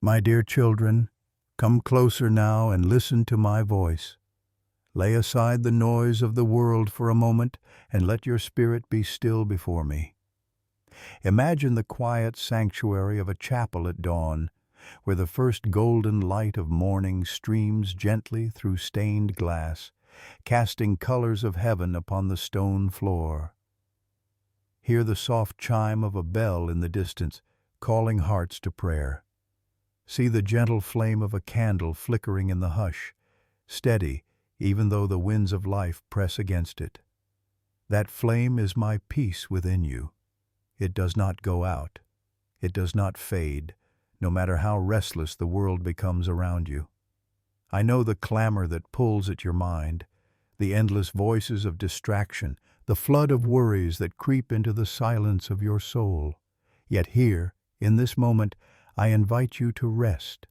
My dear children, come closer now and listen to my voice. Lay aside the noise of the world for a moment and let your spirit be still before me. Imagine the quiet sanctuary of a chapel at dawn, where the first golden light of morning streams gently through stained glass, casting colors of heaven upon the stone floor. Hear the soft chime of a bell in the distance, calling hearts to prayer. See the gentle flame of a candle flickering in the hush, steady even though the winds of life press against it. That flame is my peace within you. It does not go out. It does not fade, no matter how restless the world becomes around you. I know the clamor that pulls at your mind, the endless voices of distraction, the flood of worries that creep into the silence of your soul. Yet here, in this moment, I invite you to rest.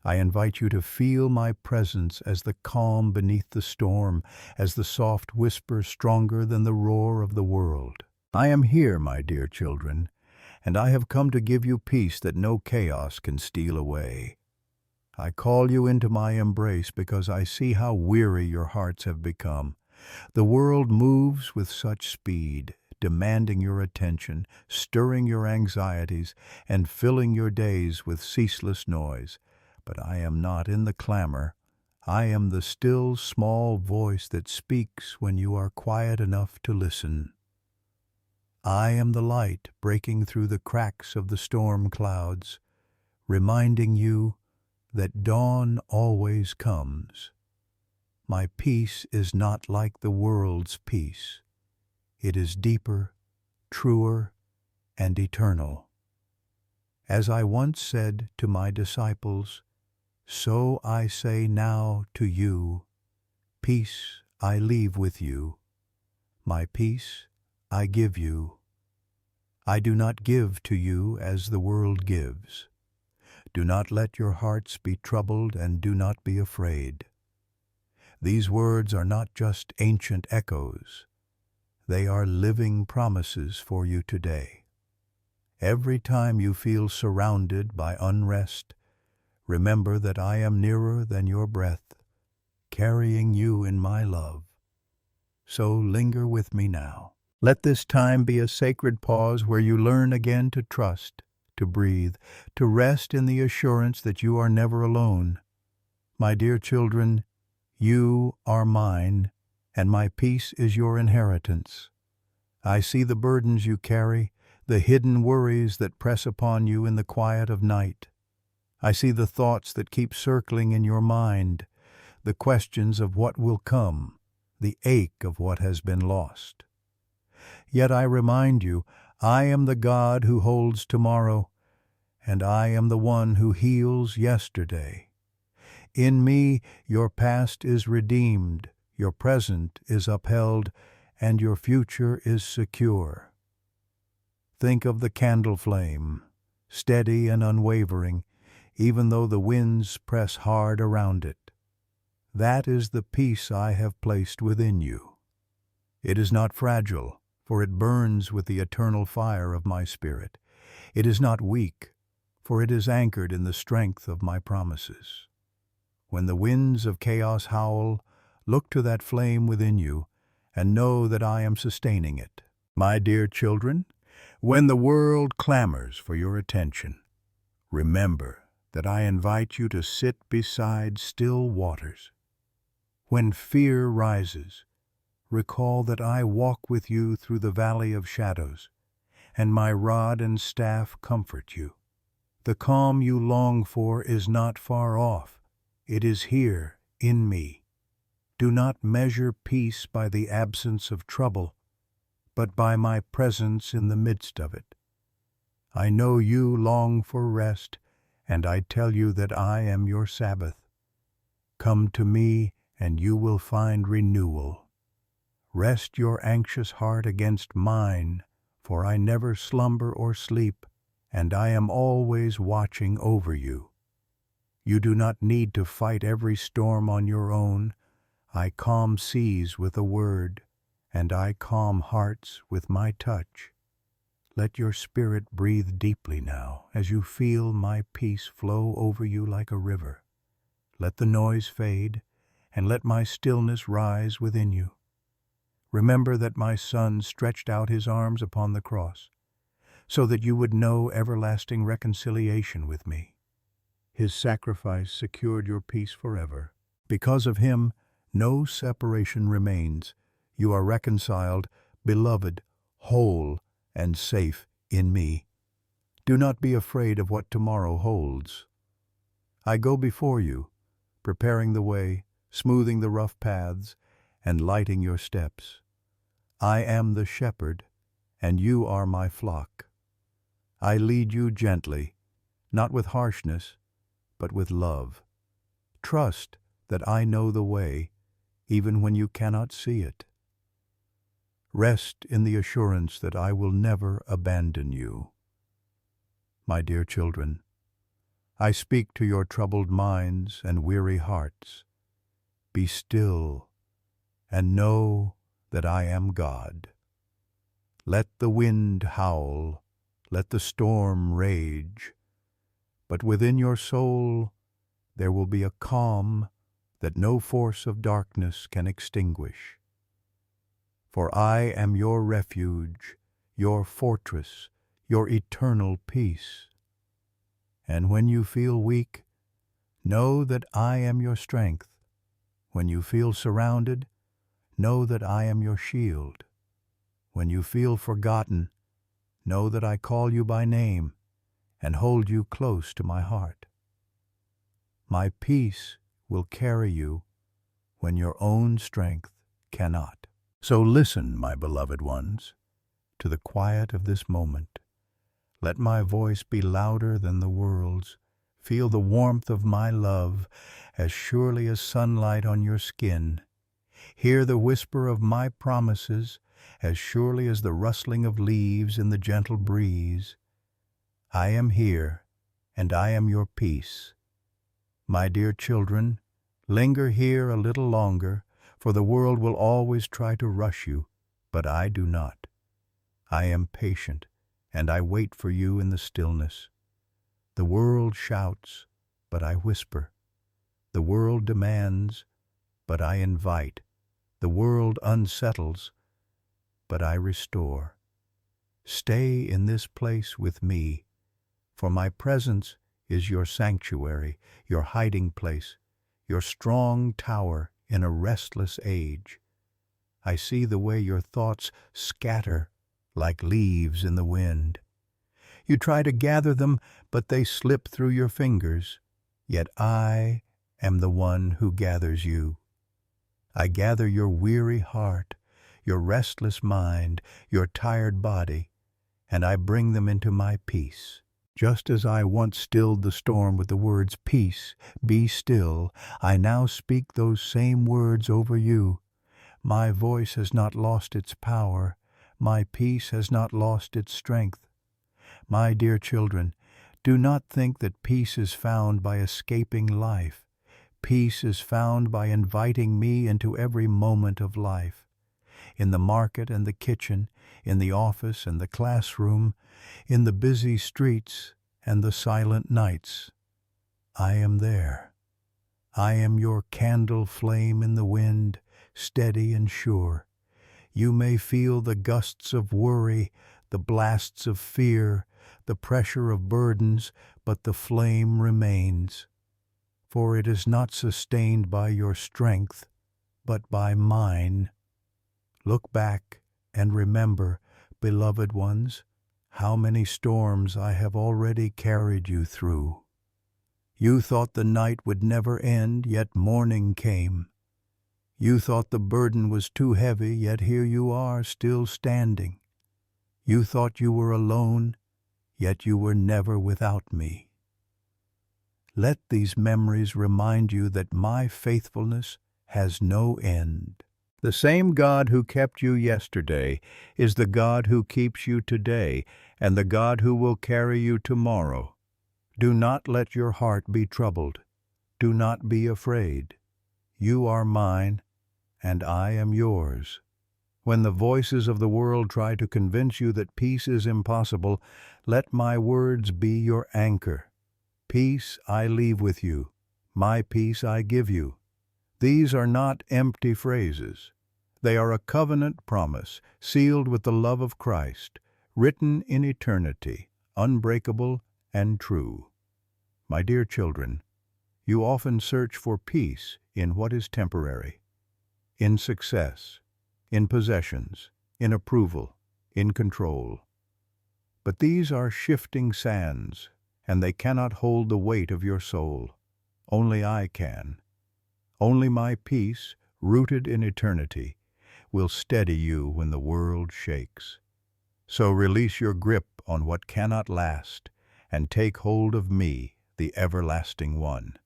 I invite you to feel my presence as the calm beneath the storm, as the soft whisper stronger than the roar of the world. I am here, my dear children, and I have come to give you peace that no chaos can steal away. I call you into my embrace because I see how weary your hearts have become. The world moves with such speed, demanding your attention, stirring your anxieties, and filling your days with ceaseless noise. But I am not in the clamor. I am the still, small voice that speaks when you are quiet enough to listen. I am the light breaking through the cracks of the storm clouds, reminding you that dawn always comes. My peace is not like the world's peace. It is deeper, truer, and eternal. As I once said to my disciples, so I say now to you, peace I leave with you. My peace I give you. I do not give to you as the world gives. Do not let your hearts be troubled and do not be afraid. These words are not just ancient echoes. They are living promises for you today. Every time you feel surrounded by unrest, remember that I am nearer than your breath, carrying you in my love. So linger with me now. Let this time be a sacred pause where you learn again to trust, to breathe, to rest in the assurance that you are never alone. My dear children, you are mine, and my peace is your inheritance. I see the burdens you carry, the hidden worries that press upon you in the quiet of night. I see the thoughts that keep circling in your mind, the questions of what will come, the ache of what has been lost. Yet I remind you, I am the God who holds tomorrow, and I am the one who heals yesterday. In me, your past is redeemed, your present is upheld, and your future is secure. Think of the candle flame, steady and unwavering, even though the winds press hard around it. That is the peace I have placed within you. It is not fragile, for it burns with the eternal fire of my Spirit. It is not weak, for it is anchored in the strength of my promises. When the winds of chaos howl, look to that flame within you and know that I am sustaining it. My dear children, when the world clamors for your attention, remember that I invite you to sit beside still waters. When fear rises, recall that I walk with you through the valley of shadows, and my rod and staff comfort you. The calm you long for is not far off. It is here, in me. Do not measure peace by the absence of trouble, but by my presence in the midst of it. I know you long for rest, and I tell you that I am your Sabbath. Come to me, and you will find renewal. Rest your anxious heart against mine, for I never slumber or sleep, and I am always watching over you. You do not need to fight every storm on your own. I calm seas with a word, and I calm hearts with my touch. Let your spirit breathe deeply now as you feel my peace flow over you like a river. Let the noise fade, and let my stillness rise within you. Remember that my Son stretched out his arms upon the cross, so that you would know everlasting reconciliation with me. His sacrifice secured your peace forever. Because of him, no separation remains. You are reconciled, beloved, whole, and safe in me. Do not be afraid of what tomorrow holds. I go before you, preparing the way, smoothing the rough paths, and lighting your steps. I am the shepherd, and you are my flock. I lead you gently, not with harshness, but with love. Trust that I know the way, even when you cannot see it. Rest in the assurance that I will never abandon you. My dear children, I speak to your troubled minds and weary hearts. Be still and know that I am God. Let the wind howl, let the storm rage, but within your soul there will be a calm that no force of darkness can extinguish. For I am your refuge, your fortress, your eternal peace. And when you feel weak, know that I am your strength. When you feel surrounded, know that I am your shield. When you feel forgotten, know that I call you by name and hold you close to my heart. My peace will carry you when your own strength cannot. So listen, my beloved ones, to the quiet of this moment. Let my voice be louder than the world's. Feel the warmth of my love as surely as sunlight on your skin. Hear the whisper of my promises as surely as the rustling of leaves in the gentle breeze. I am here, and I am your peace. My dear children, linger here a little longer, for the world will always try to rush you, but I do not. I am patient, and I wait for you in the stillness. The world shouts, but I whisper. The world demands, but I invite. The world unsettles, but I restore. Stay in this place with me, for my presence is your sanctuary, your hiding place, your strong tower in a restless age. I see the way your thoughts scatter like leaves in the wind. You try to gather them, but they slip through your fingers. Yet I am the one who gathers you. I gather your weary heart, your restless mind, your tired body, and I bring them into my peace. Just as I once stilled the storm with the words, "Peace, be still," I now speak those same words over you. My voice has not lost its power. My peace has not lost its strength. My dear children, do not think that peace is found by escaping life. Peace is found by inviting me into every moment of life. In the market and the kitchen, in the office and the classroom, in the busy streets and the silent nights, I am there. I am your candle flame in the wind, steady and sure. You may feel the gusts of worry, the blasts of fear, the pressure of burdens, but the flame remains. For it is not sustained by your strength, but by mine. Look back and remember, beloved ones, how many storms I have already carried you through. You thought the night would never end, yet morning came. You thought the burden was too heavy, yet here you are, still standing. You thought you were alone, yet you were never without me. Let these memories remind you that my faithfulness has no end. The same God who kept you yesterday is the God who keeps you today, and the God who will carry you tomorrow. Do not let your heart be troubled. Do not be afraid. You are mine, and I am yours. When the voices of the world try to convince you that peace is impossible, let my words be your anchor. Peace I leave with you. My peace I give you. These are not empty phrases. They are a covenant promise, sealed with the love of Christ, written in eternity, unbreakable and true. My dear children, you often search for peace in what is temporary, in success, in possessions, in approval, in control. But these are shifting sands, and they cannot hold the weight of your soul. Only I can. Only my peace, rooted in eternity, will steady you when the world shakes. So release your grip on what cannot last, and take hold of me, the everlasting one.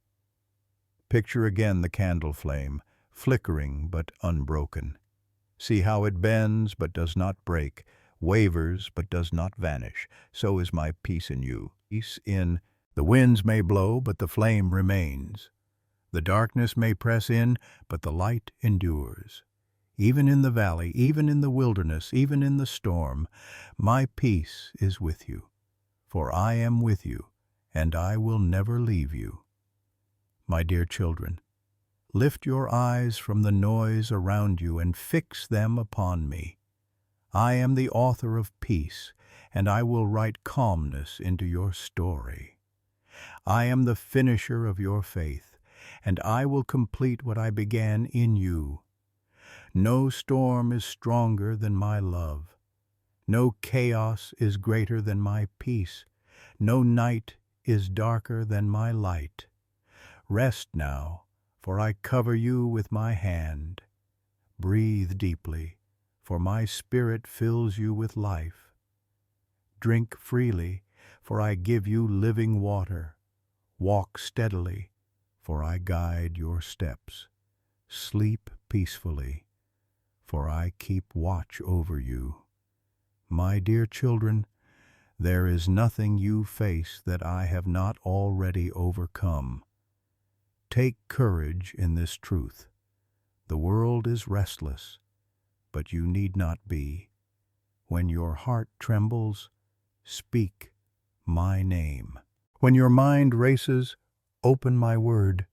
Picture again the candle flame, flickering but unbroken. See how it bends but does not break, wavers but does not vanish. So is my peace in you. Peace in the winds may blow, but the flame remains. The darkness may press in, but the light endures. Even in the valley, even in the wilderness, even in the storm, my peace is with you. For I am with you, and I will never leave you. My dear children, lift your eyes from the noise around you and fix them upon me. I am the author of peace, and I will write calmness into your story. I am the finisher of your faith, and I will complete what I began in you. No storm is stronger than my love. No chaos is greater than my peace. No night is darker than my light. Rest now, for I cover you with my hand. Breathe deeply, for my spirit fills you with life. Drink freely, for I give you living water. Walk steadily, for I guide your steps. Sleep peacefully, for I keep watch over you. My dear children, there is nothing you face that I have not already overcome. Take courage in this truth. The world is restless, but you need not be. When your heart trembles, speak my name. When your mind races, open my word.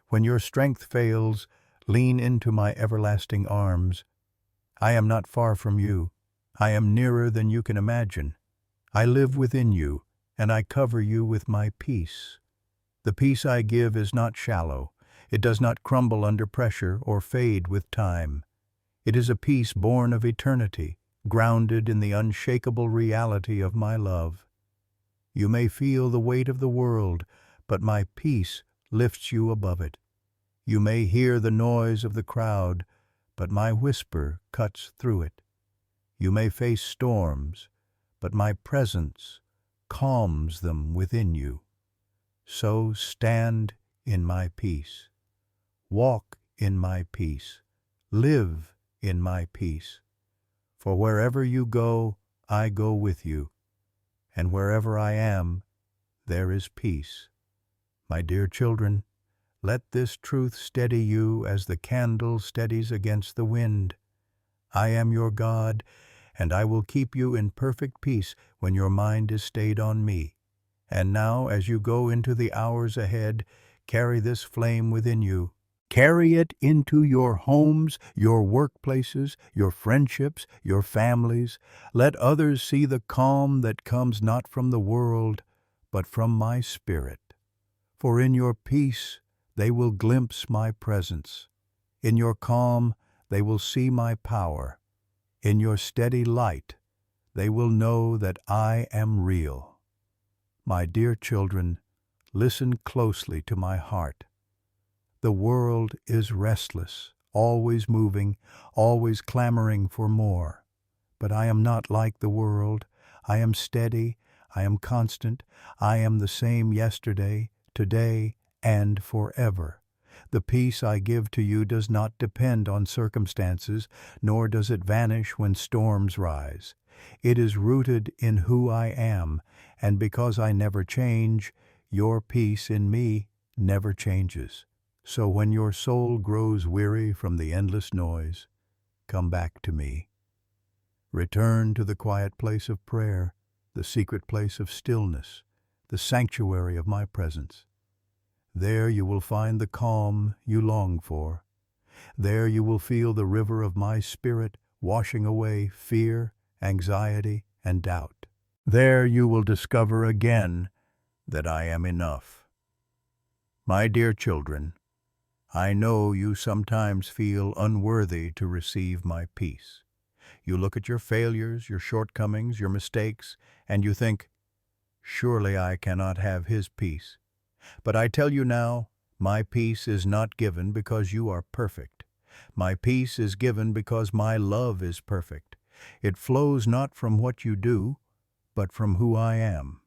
When your strength fails, lean into my everlasting arms. I am not far from you. I am nearer than you can imagine. I live within you, and I cover you with my peace. The peace I give is not shallow. It does not crumble under pressure or fade with time. It is a peace born of eternity, grounded in the unshakable reality of my love. You may feel the weight of the world, but my peace lifts you above it. You may hear the noise of the crowd, but my whisper cuts through it. You may face storms, but my presence calms them within you. So stand in my peace. Walk in my peace. Live in my peace. For wherever you go, I go with you. And wherever I am, there is peace. My dear children, let this truth steady you as the candle steadies against the wind. I am your God, and I will keep you in perfect peace when your mind is stayed on me. And now, as you go into the hours ahead, carry this flame within you. Carry it into your homes, your workplaces, your friendships, your families. Let others see the calm that comes not from the world, but from my spirit. For in your peace they will glimpse my presence. In your calm they will see my power. In your steady light they will know that I am real. My dear children, listen closely to my heart. The world is restless, always moving, always clamoring for more. But I am not like the world. I am steady, I am constant, I am the same yesterday, today, and forever. The peace I give to you does not depend on circumstances, nor does it vanish when storms rise. It is rooted in who I am, and because I never change, your peace in me never changes. So when your soul grows weary from the endless noise, come back to me. Return to the quiet place of prayer, the secret place of stillness, the sanctuary of my presence. There you will find the calm you long for. There you will feel the river of my spirit washing away fear, anxiety, and doubt. There you will discover again that I am enough. My dear children, I know you sometimes feel unworthy to receive my peace. You look at your failures, your shortcomings, your mistakes, and you think, surely I cannot have his peace. But I tell you now, my peace is not given because you are perfect. My peace is given because my love is perfect. It flows not from what you do, but from who I am.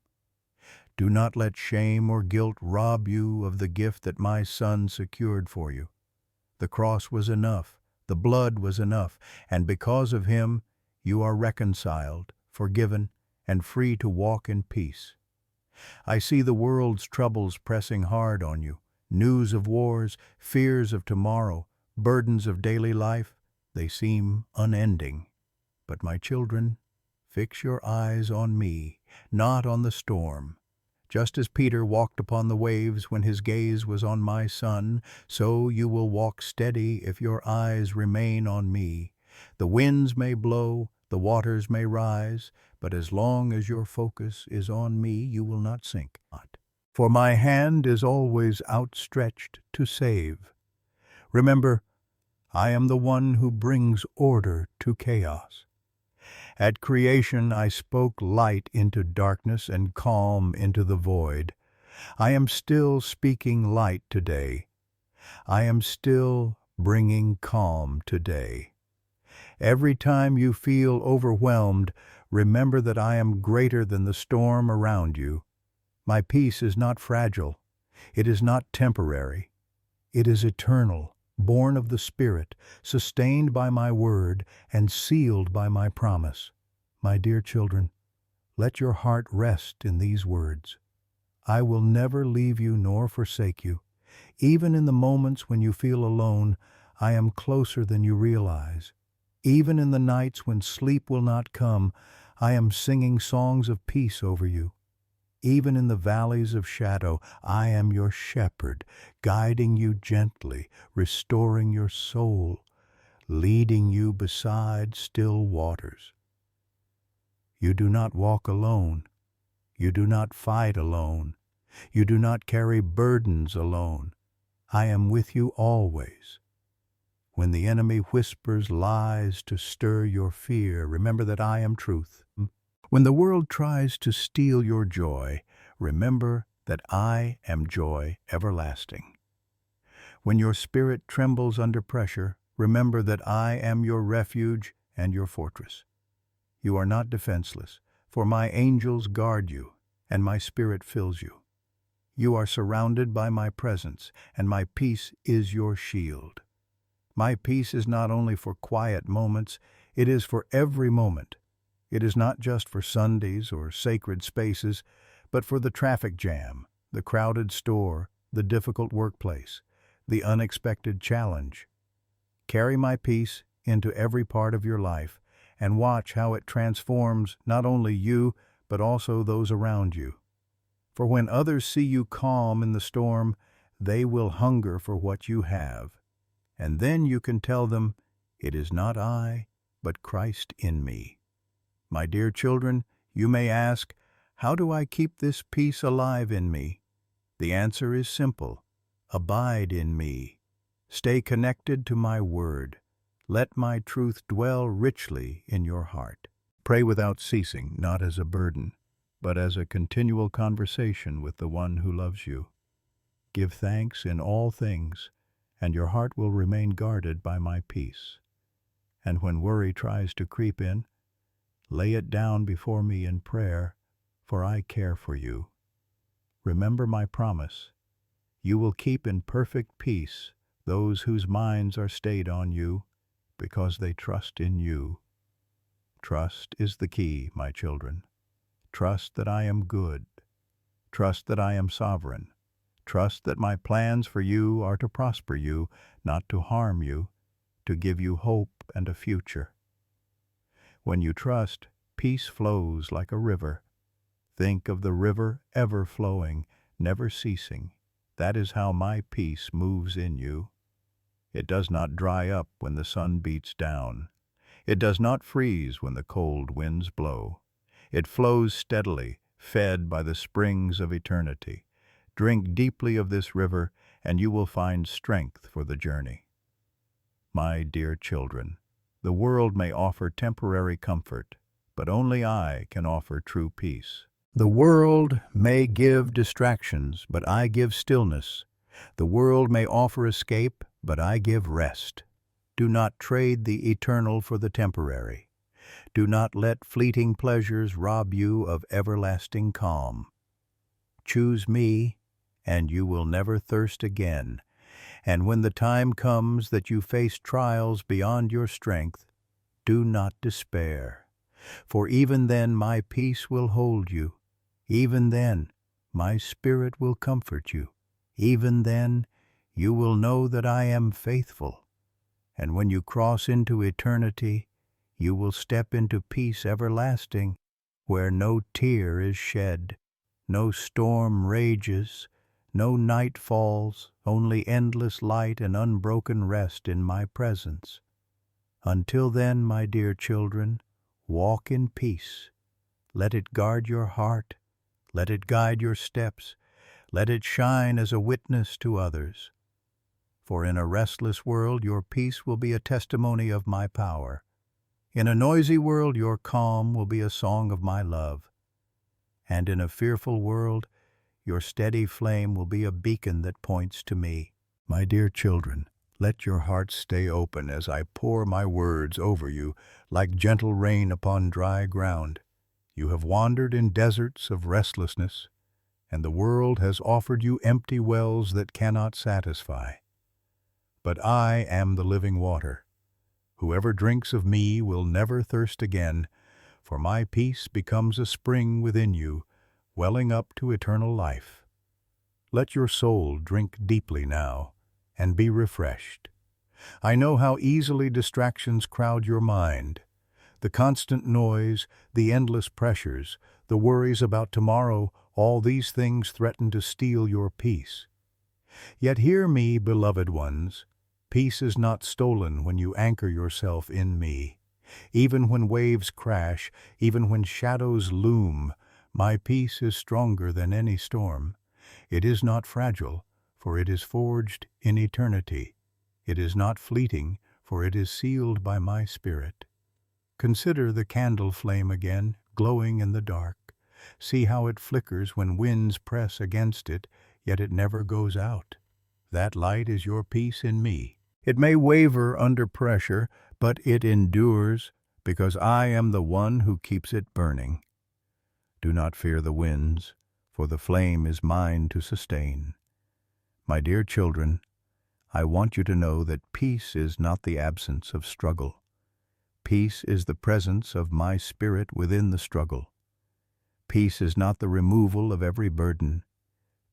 Do not let shame or guilt rob you of the gift that my Son secured for you. The cross was enough, the blood was enough, and because of him, you are reconciled, forgiven, and free to walk in peace. I see the world's troubles pressing hard on you, news of wars, fears of tomorrow, burdens of daily life. They seem unending. But my children, fix your eyes on me, not on the storm. Just as Peter walked upon the waves when his gaze was on my Son, so you will walk steady if your eyes remain on me. The winds may blow, the waters may rise, but as long as your focus is on me, you will not sink. For my hand is always outstretched to save. Remember, I am the one who brings order to chaos. At creation I spoke light into darkness and calm into the void. I am still speaking light today. I am still bringing calm today. Every time you feel overwhelmed, remember that I am greater than the storm around you. My peace is not fragile. It is not temporary. It is eternal, born of the Spirit, sustained by my word, and sealed by my promise. My dear children, let your heart rest in these words. I will never leave you nor forsake you. Even in the moments when you feel alone, I am closer than you realize. Even in the nights when sleep will not come, I am singing songs of peace over you. Even in the valleys of shadow, I am your shepherd, guiding you gently, restoring your soul, leading you beside still waters. You do not walk alone. You do not fight alone. You do not carry burdens alone. I am with you always. When the enemy whispers lies to stir your fear, remember that I am truth. When the world tries to steal your joy, remember that I am joy everlasting. When your spirit trembles under pressure, remember that I am your refuge and your fortress. You are not defenseless, for my angels guard you, and my spirit fills you. You are surrounded by my presence, and my peace is your shield. My peace is not only for quiet moments, it is for every moment. It is not just for Sundays or sacred spaces, but for the traffic jam, the crowded store, the difficult workplace, the unexpected challenge. Carry my peace into every part of your life, and watch how it transforms not only you, but also those around you. For when others see you calm in the storm, they will hunger for what you have. And then you can tell them, it is not I, but Christ in me. My dear children, you may ask, how do I keep this peace alive in me? The answer is simple. Abide in me. Stay connected to my word. Let my truth dwell richly in your heart. Pray without ceasing, not as a burden, but as a continual conversation with the one who loves you. Give thanks in all things, and your heart will remain guarded by my peace. And when worry tries to creep in, lay it down before me in prayer, for I care for you. Remember my promise. You will keep in perfect peace those whose minds are stayed on you, because they trust in you. Trust is the key, my children. Trust that I am good. Trust that I am sovereign. Trust that my plans for you are to prosper you, not to harm you, to give you hope and a future. When you trust, peace flows like a river. Think of the river ever flowing, never ceasing. That is how my peace moves in you. It does not dry up when the sun beats down. It does not freeze when the cold winds blow. It flows steadily, fed by the springs of eternity. Drink deeply of this river, and you will find strength for the journey. My dear children, the world may offer temporary comfort, but only I can offer true peace. The world may give distractions, but I give stillness. The world may offer escape, but I give rest. Do not trade the eternal for the temporary. Do not let fleeting pleasures rob you of everlasting calm. Choose me, and you will never thirst again. And when the time comes that you face trials beyond your strength, do not despair. For even then my peace will hold you. Even then my spirit will comfort you. Even then you will know that I am faithful. And when you cross into eternity, you will step into peace everlasting, where no tear is shed, no storm rages, no night falls, only endless light and unbroken rest in my presence. Until then, my dear children, walk in peace. Let it guard your heart. Let it guide your steps. Let it shine as a witness to others. For in a restless world, your peace will be a testimony of my power. In a noisy world, your calm will be a song of my love. And in a fearful world, your steady flame will be a beacon that points to me. My dear children, let your hearts stay open as I pour my words over you like gentle rain upon dry ground. You have wandered in deserts of restlessness, and the world has offered you empty wells that cannot satisfy. But I am the living water. Whoever drinks of me will never thirst again, for my peace becomes a spring within you, welling up to eternal life. Let your soul drink deeply now, and be refreshed. I know how easily distractions crowd your mind. The constant noise, the endless pressures, the worries about tomorrow, all these things threaten to steal your peace. Yet hear me, beloved ones. Peace is not stolen when you anchor yourself in me. Even when waves crash, even when shadows loom, my peace is stronger than any storm. It is not fragile, for it is forged in eternity. It is not fleeting, for it is sealed by my Spirit. Consider the candle flame again, glowing in the dark. See how it flickers when winds press against it, yet it never goes out. That light is your peace in me. It may waver under pressure, but it endures, because I am the one who keeps it burning. Do not fear the winds, for the flame is mine to sustain. My dear children, I want you to know that peace is not the absence of struggle. Peace is the presence of my Spirit within the struggle. Peace is not the removal of every burden.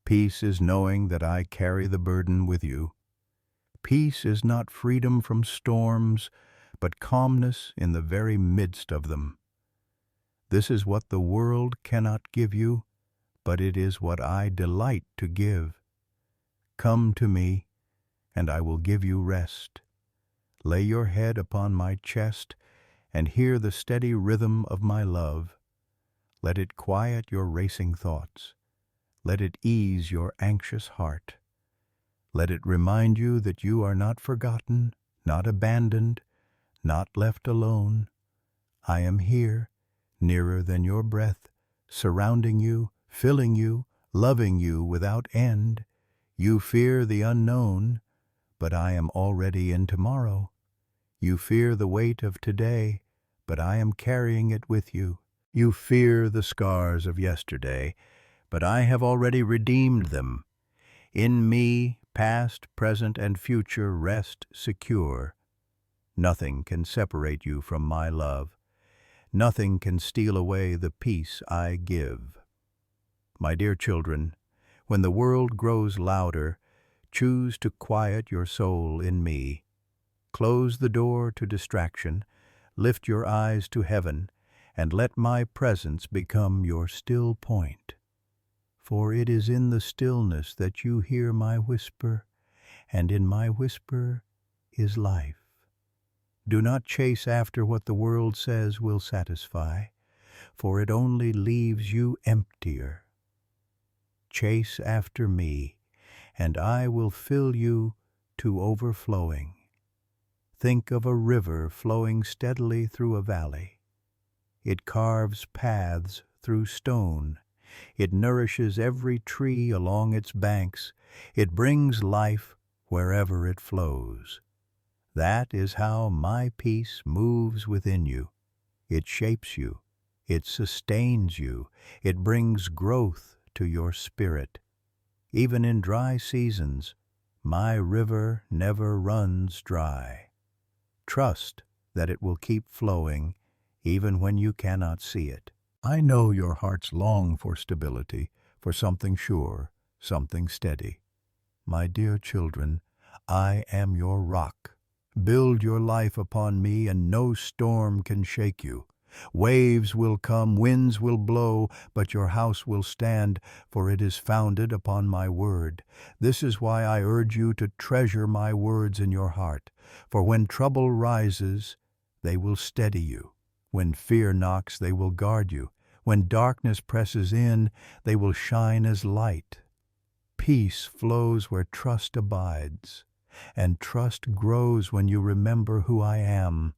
Peace is knowing that I carry the burden with you. Peace is not freedom from storms, but calmness in the very midst of them. This is what the world cannot give you, but it is what I delight to give. Come to me, and I will give you rest. Lay your head upon my chest, and hear the steady rhythm of my love. Let it quiet your racing thoughts. Let it ease your anxious heart. Let it remind you that you are not forgotten, not abandoned, not left alone. I am here, nearer than your breath, surrounding you, filling you, loving you without end. You fear the unknown, but I am already in tomorrow. You fear the weight of today, but I am carrying it with you. You fear the scars of yesterday, but I have already redeemed them. In me, past, present, and future rest secure. Nothing can separate you from my love. Nothing can steal away the peace I give. My dear children, when the world grows louder, choose to quiet your soul in me. Close the door to distraction. Lift your eyes to heaven, and let my presence become your still point. For it is in the stillness that you hear my whisper, and in my whisper is life. Do not chase after what the world says will satisfy, for it only leaves you emptier. Chase after me, and I will fill you to overflowing. Think of a river flowing steadily through a valley. It carves paths through stone. It nourishes every tree along its banks. It brings life wherever it flows. That is how my peace moves within you. It shapes you. It sustains you. It brings growth to your spirit. Even in dry seasons, my river never runs dry. Trust that it will keep flowing even when you cannot see it. I know your hearts long for stability, for something sure, something steady. My dear children, I am your rock. Build your life upon me, and no storm can shake you. Waves will come, winds will blow, but your house will stand, for it is founded upon my word. This is why I urge you to treasure my words in your heart, for when trouble rises, they will steady you. When fear knocks, they will guard you. When darkness presses in, they will shine as light. Peace flows where trust abides, and trust grows when you remember who I am.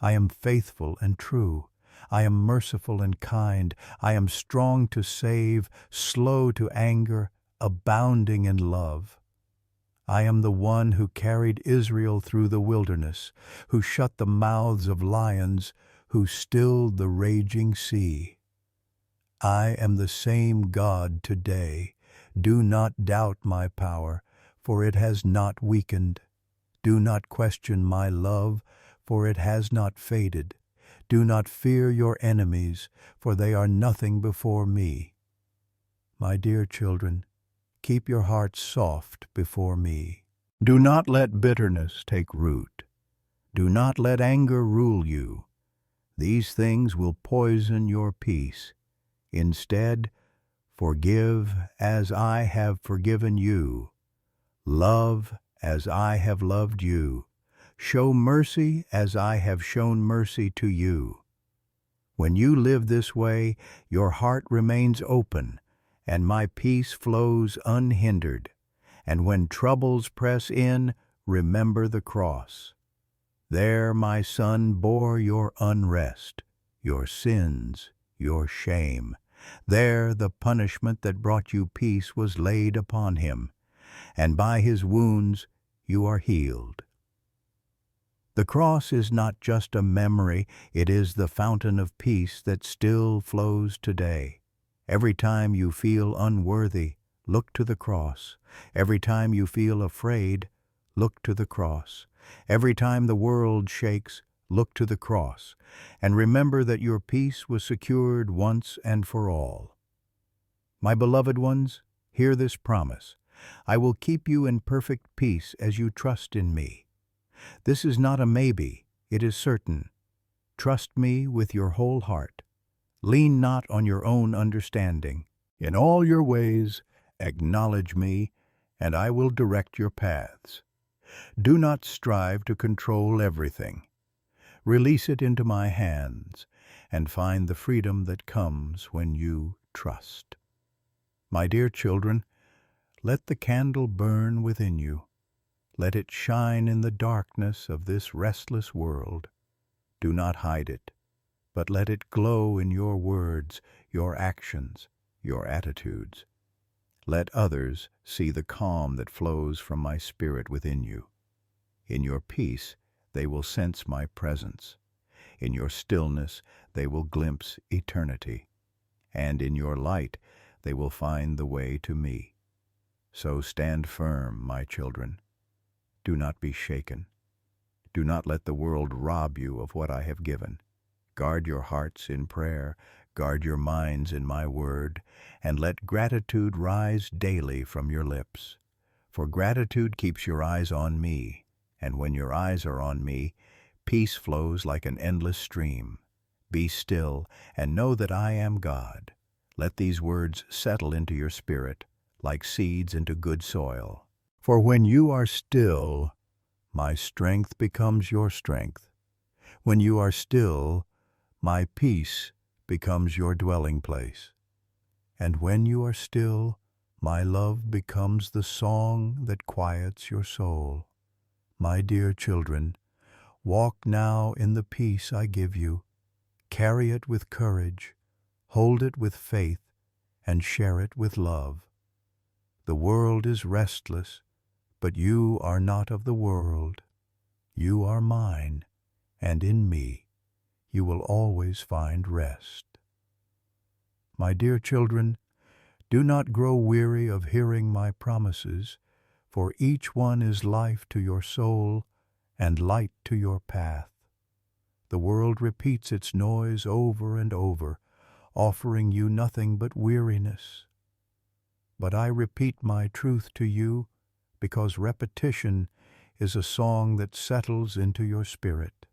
I am faithful and true. I am merciful and kind. I am strong to save, slow to anger, abounding in love. I am the one who carried Israel through the wilderness, who shut the mouths of lions, who stilled the raging sea. I am the same God today. Do not doubt my power, for it has not weakened. Do not question my love, for it has not faded. Do not fear your enemies, for they are nothing before me. My dear children, keep your hearts soft before me. Do not let bitterness take root. Do not let anger rule you. These things will poison your peace. Instead, forgive as I have forgiven you. Love as I have loved you. Show mercy as I have shown mercy to you. When you live this way, your heart remains open, and my peace flows unhindered. And when troubles press in, remember the cross. There my Son bore your unrest, your sins, your shame. There the punishment that brought you peace was laid upon him, and by his wounds you are healed. The cross is not just a memory, it is the fountain of peace that still flows today. Every time you feel unworthy, look to the cross. Every time you feel afraid, look to the cross. Every time the world shakes, look to the cross, and remember that your peace was secured once and for all. My beloved ones, hear this promise. I will keep you in perfect peace as you trust in me. This is not a maybe, it is certain. Trust me with your whole heart. Lean not on your own understanding. In all your ways, acknowledge me, and I will direct your paths. Do not strive to control everything. Release it into my hands, and find the freedom that comes when you trust. My dear children, let the candle burn within you. Let it shine in the darkness of this restless world. Do not hide it, but let it glow in your words, your actions, your attitudes. Let others see the calm that flows from my spirit within you. In your peace, they will sense my presence. In your stillness, they will glimpse eternity. And in your light, they will find the way to me. So stand firm, my children. Do not be shaken. Do not let the world rob you of what I have given. Guard your hearts in prayer, guard your minds in my word, and let gratitude rise daily from your lips. For gratitude keeps your eyes on me, and when your eyes are on me, Peace flows like an endless stream. Be still and know that I am God. Let these words settle into your spirit like seeds into good soil. For when you are still, my strength becomes your strength. When you are still, my peace becomes your dwelling place. And when you are still, my love becomes the song that quiets your soul. My dear children, walk now in the peace I give you. Carry it with courage, hold it with faith, and share it with love. The world is restless, but you are not of the world. You are mine, and in me you will always find rest. My dear children, do not grow weary of hearing my promises, for each one is life to your soul and light to your path. The world repeats its noise over and over, offering you nothing but weariness. But I repeat my truth to you because repetition is a song that settles into your spirit.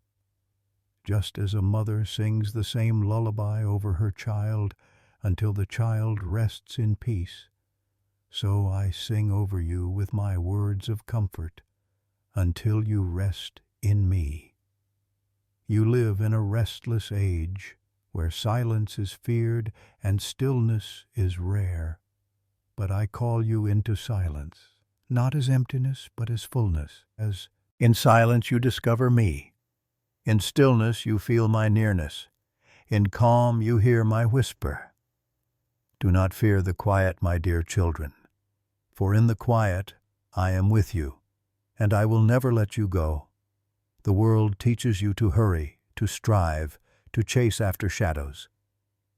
Just as a mother sings the same lullaby over her child until the child rests in peace, so I sing over you with my words of comfort until you rest in me. You live in a restless age where silence is feared and stillness is rare. But I call you into silence, not as emptiness, but as fullness, as in silence you discover me. In stillness you feel my nearness. In calm you hear my whisper. Do not fear the quiet, my dear children, for in the quiet I am with you, and I will never let you go. The world teaches you to hurry, to strive, to chase after shadows.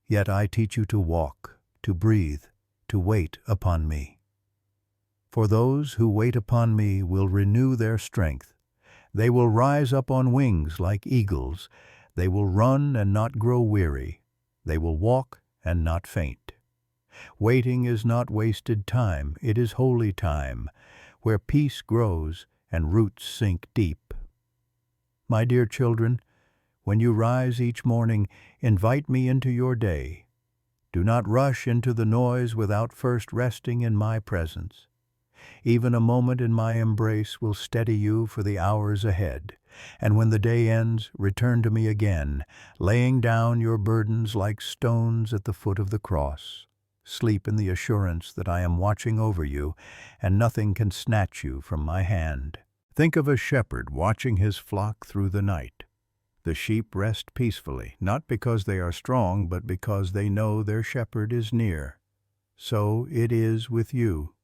Yet I teach you to walk, to breathe, to wait upon me. For those who wait upon me will renew their strength. They will rise up on wings like eagles. They will run and not grow weary. They will walk and not faint. Waiting is not wasted time, it is holy time, where peace grows and roots sink deep. My dear children, when you rise each morning, invite me into your day. Do not rush into the noise without first resting in my presence. Even a moment in my embrace will steady you for the hours ahead, and when the day ends, return to me again, laying down your burdens like stones at the foot of the cross. Sleep in the assurance that I am watching over you, and nothing can snatch you from my hand. Think of a shepherd watching his flock through the night. The sheep rest peacefully, not because they are strong, but because they know their shepherd is near. So it is with you.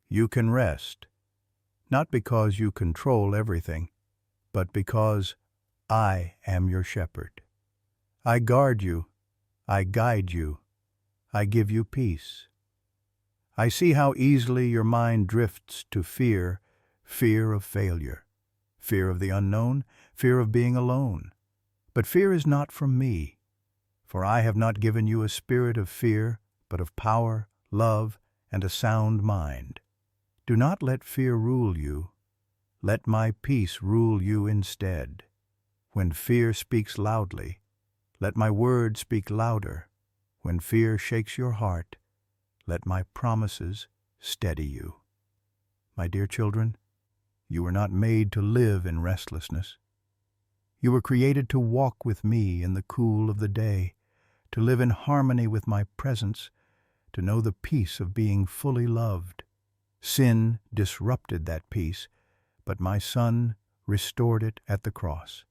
You can rest, not because you control everything, but because I am your shepherd. I guard you, I guide you, I give you peace. I see how easily your mind drifts to fear, fear of failure, fear of the unknown, fear of being alone. But fear is not from me, for I have not given you a spirit of fear, but of power, love, and a sound mind. Do not let fear rule you. Let my peace rule you instead. When fear speaks loudly, let my word speak louder. When fear shakes your heart, let my promises steady you. My dear children, you were not made to live in restlessness. You were created to walk with me in the cool of the day, to live in harmony with my presence, to know the peace of being fully loved. Sin disrupted that peace, but my Son restored it at the cross.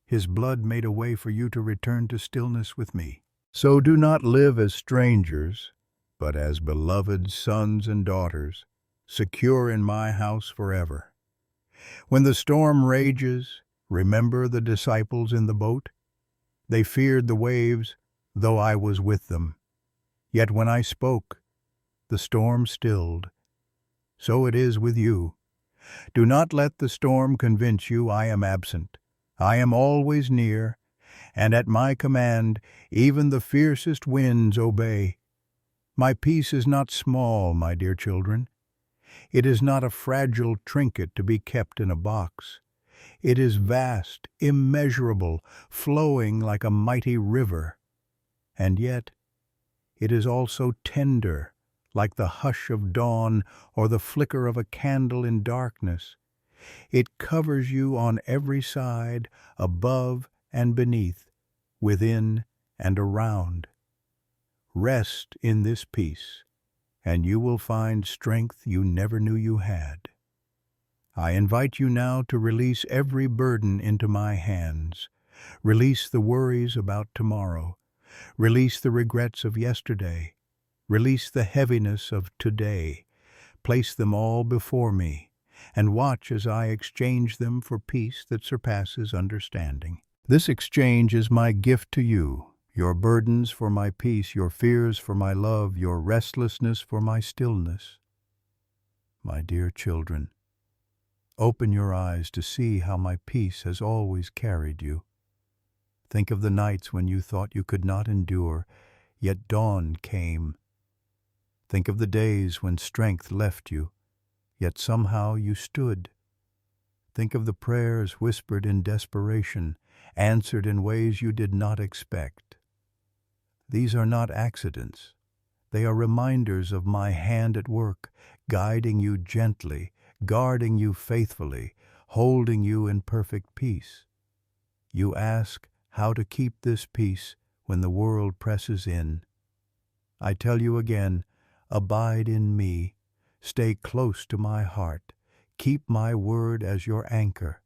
His blood made a way for you to return to stillness with me. So do not live as strangers, but as beloved sons and daughters, secure in my house forever. When the storm rages, remember the disciples in the boat. They feared the waves, though I was with them. Yet when I spoke, the storm stilled. So it is with you. Do not let the storm convince you I am absent. I am always near, and at my command even the fiercest winds obey. My peace is not small, my dear children. It is not a fragile trinket to be kept in a box. It is vast, immeasurable, flowing like a mighty river. And yet, it is also tender, like the hush of dawn or the flicker of a candle in darkness. It covers you on every side, above and beneath, within and around. Rest in this peace, and you will find strength you never knew you had. I invite you now to release every burden into my hands. Release the worries about tomorrow. Release the regrets of yesterday. Release the heaviness of today. Place them all before me, and watch as I exchange them for peace that surpasses understanding. This exchange is my gift to you, your burdens for my peace, your fears for my love, your restlessness for my stillness. My dear children, open your eyes to see how my peace has always carried you. Think of the nights when you thought you could not endure, yet dawn came. Think of the days when strength left you, yet somehow you stood. Think of the prayers whispered in desperation, answered in ways you did not expect. These are not accidents. They are reminders of my hand at work, guiding you gently, guarding you faithfully, holding you in perfect peace. You ask how to keep this peace when the world presses in. I tell you again, abide in me, stay close to my heart, keep my word as your anchor.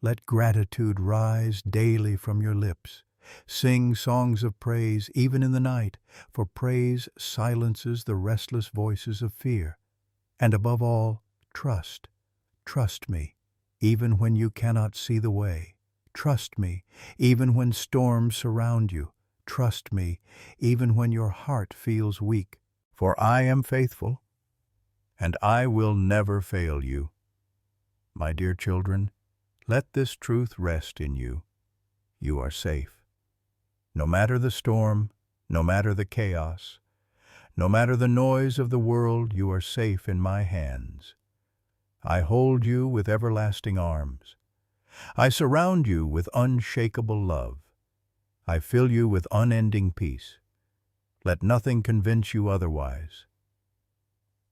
Let gratitude rise daily from your lips. Sing songs of praise even in the night, for praise silences the restless voices of fear. And above all, trust. Trust me, even when you cannot see the way. Trust me, even when storms surround you. Trust me, even when your heart feels weak. For I am faithful, and I will never fail you. My dear children, let this truth rest in you. You are safe. No matter the storm, no matter the chaos, no matter the noise of the world, you are safe in my hands. I hold you with everlasting arms. I surround you with unshakable love. I fill you with unending peace. Let nothing convince you otherwise.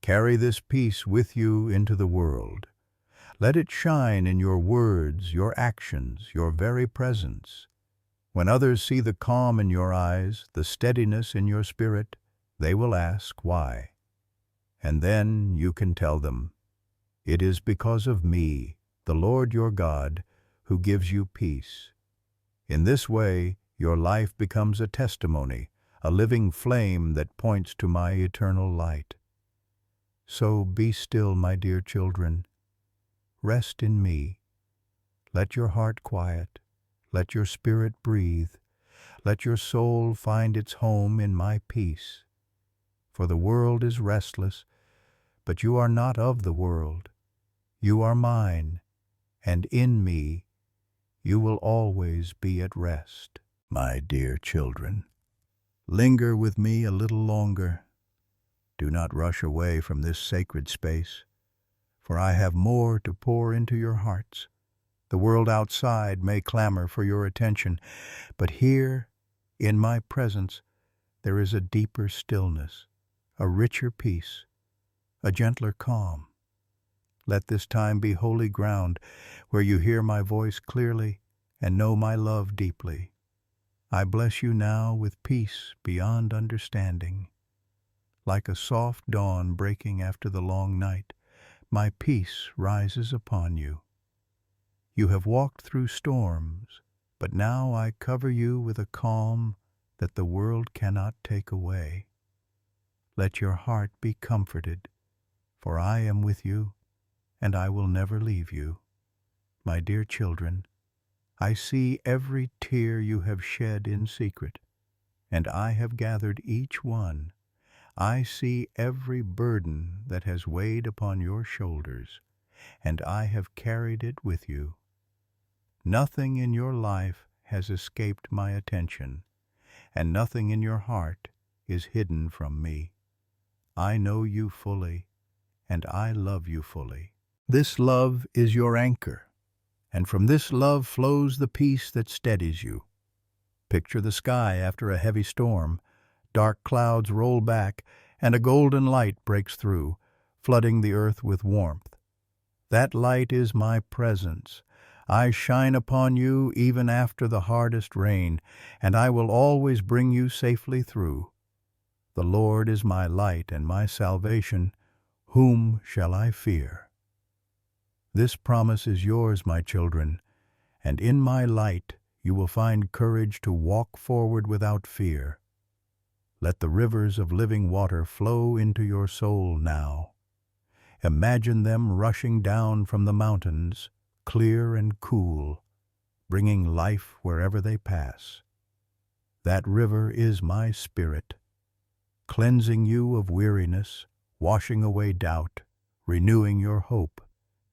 Carry this peace with you into the world. Let it shine in your words, your actions, your very presence. When others see the calm in your eyes, the steadiness in your spirit, they will ask why. And then you can tell them, it is because of me, the Lord your God, who gives you peace. In this way, your life becomes a testimony, a living flame that points to my eternal light. So be still, my dear children. Rest in me. Let your heart quiet. Let your spirit breathe. Let your soul find its home in my peace. For the world is restless, but you are not of the world. You are mine, and in me you will always be at rest. My dear children, linger with me a little longer. Do not rush away from this sacred space, for I have more to pour into your hearts. The world outside may clamor for your attention, but here, in my presence, there is a deeper stillness, a richer peace, a gentler calm. Let this time be holy ground, where you hear my voice clearly and know my love deeply. I bless you now with peace beyond understanding. Like a soft dawn breaking after the long night, my peace rises upon you. You have walked through storms, but now I cover you with a calm that the world cannot take away. Let your heart be comforted, for I am with you, and I will never leave you. My dear children, I see every tear you have shed in secret, and I have gathered each one. I see every burden that has weighed upon your shoulders, and I have carried it with you. Nothing in your life has escaped my attention, and nothing in your heart is hidden from me. I know you fully, and I love you fully. This love is your anchor, and from this love flows the peace that steadies you. Picture the sky after a heavy storm. Dark clouds roll back, and a golden light breaks through, flooding the earth with warmth. That light is my presence. I shine upon you even after the hardest rain, and I will always bring you safely through. The Lord is my light and my salvation. Whom shall I fear? This promise is yours, my children, and in my light you will find courage to walk forward without fear. Let the rivers of living water flow into your soul now. Imagine them rushing down from the mountains, clear and cool, bringing life wherever they pass. That river is my spirit, cleansing you of weariness, washing away doubt, renewing your hope.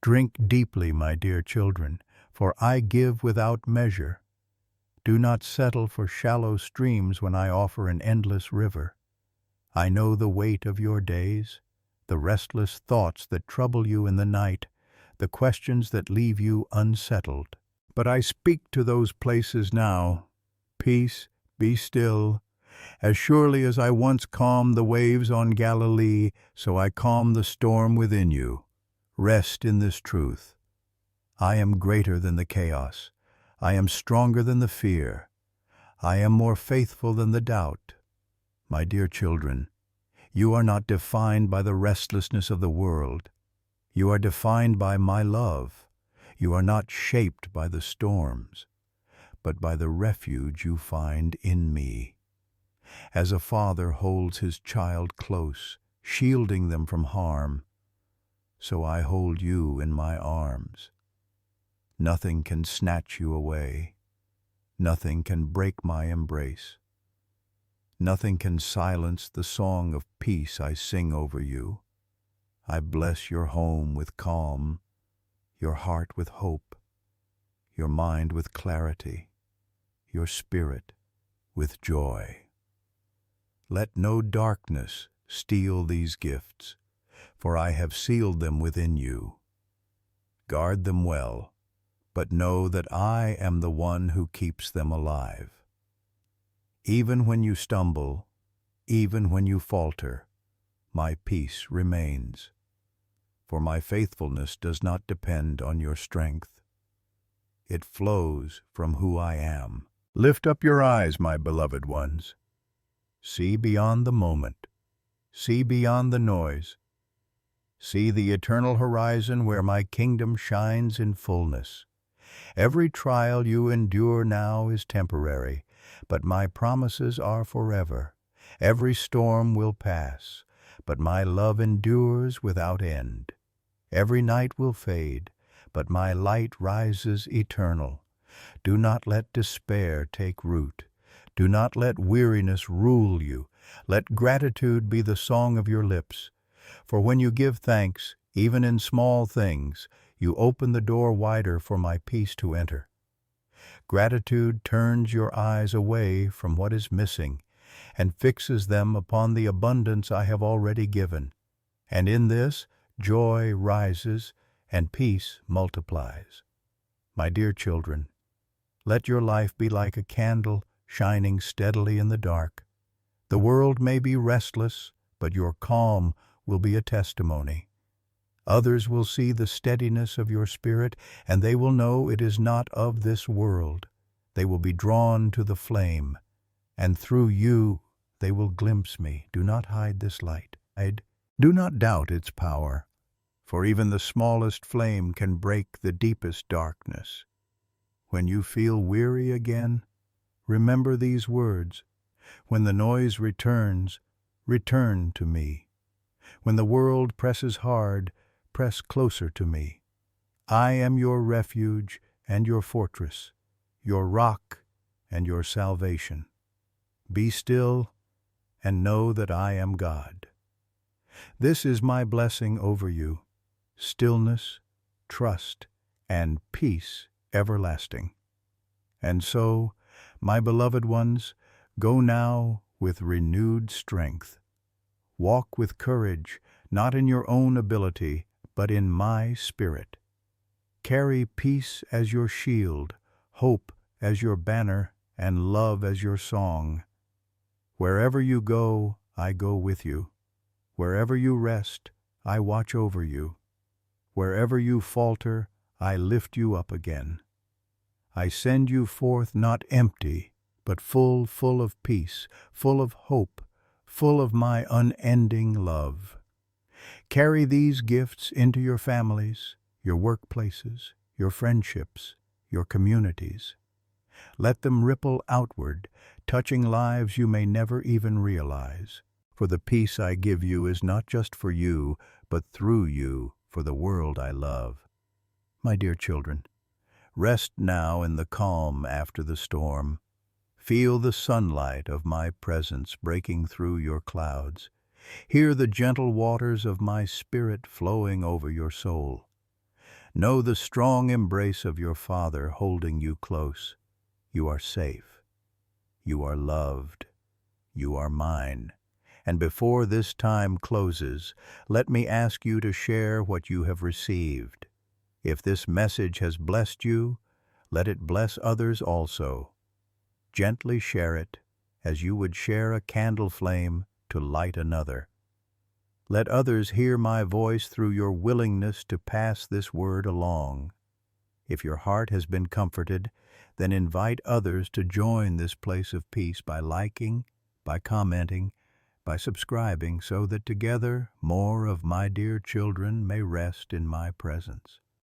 Drink deeply, my dear children, for I give without measure. Do not settle for shallow streams when I offer an endless river. I know the weight of your days, the restless thoughts that trouble you in the night, the questions that leave you unsettled. But I speak to those places now. Peace, be still. As surely as I once calmed the waves on Galilee, so I calm the storm within you. Rest in this truth. I am greater than the chaos. I am stronger than the fear. I am more faithful than the doubt. My dear children, you are not defined by the restlessness of the world. You are defined by my love. You are not shaped by the storms, but by the refuge you find in me. As a father holds his child close, shielding them from harm, so I hold you in my arms. Nothing can snatch you away. Nothing can break my embrace. Nothing can silence the song of peace I sing over you. I bless your home with calm, your heart with hope, your mind with clarity, your spirit with joy. Let no darkness steal these gifts, for I have sealed them within you. Guard them well, but know that I am the one who keeps them alive. Even when you stumble, even when you falter, my peace remains. For my faithfulness does not depend on your strength. It flows from who I am. Lift up your eyes, my beloved ones. See beyond the moment. See beyond the noise. See the eternal horizon where my kingdom shines in fullness. Every trial you endure now is temporary, but my promises are forever. Every storm will pass, but my love endures without end. Every night will fade, but my light rises eternal. Do not let despair take root. Do not let weariness rule you. Let gratitude be the song of your lips. For when you give thanks, even in small things, you open the door wider for my peace to enter. Gratitude turns your eyes away from what is missing and fixes them upon the abundance I have already given. And in this, joy rises and peace multiplies. My dear children, let your life be like a candle shining steadily in the dark. The world may be restless, but your calm will be a testimony. Others will see the steadiness of your spirit, and they will know it is not of this world. They will be drawn to the flame, and through you they will glimpse me. Do not hide this light. Do not doubt its power, for even the smallest flame can break the deepest darkness. When you feel weary again, remember these words. When the noise returns, return to me. When the world presses hard, press closer to me. I am your refuge and your fortress, your rock and your salvation. Be still and know that I am God. This is my blessing over you, stillness, trust, and peace everlasting. And so, my beloved ones, go now with renewed strength. Walk with courage, not in your own ability, but in my spirit. Carry peace as your shield, hope as your banner, and love as your song. Wherever you go, I go with you. Wherever you rest, I watch over you. Wherever you falter, I lift you up again. I send you forth not empty, but full of peace, full of hope, full of my unending love. Carry these gifts into your families, your workplaces, your friendships, your communities. Let them ripple outward, touching lives you may never even realize. For the peace I give you is not just for you, but through you for the world I love. My dear children, rest now in the calm after the storm. Feel the sunlight of my presence breaking through your clouds. Hear the gentle waters of my spirit flowing over your soul. Know the strong embrace of your Father holding you close. You are safe. You are loved. You are mine. And before this time closes, let me ask you to share what you have received. If this message has blessed you, let it bless others also. Gently share it as you would share a candle flame to light another. Let others hear my voice through your willingness to pass this word along. If your heart has been comforted, then invite others to join this place of peace by liking, by commenting, by subscribing, so that together more of my dear children may rest in my presence.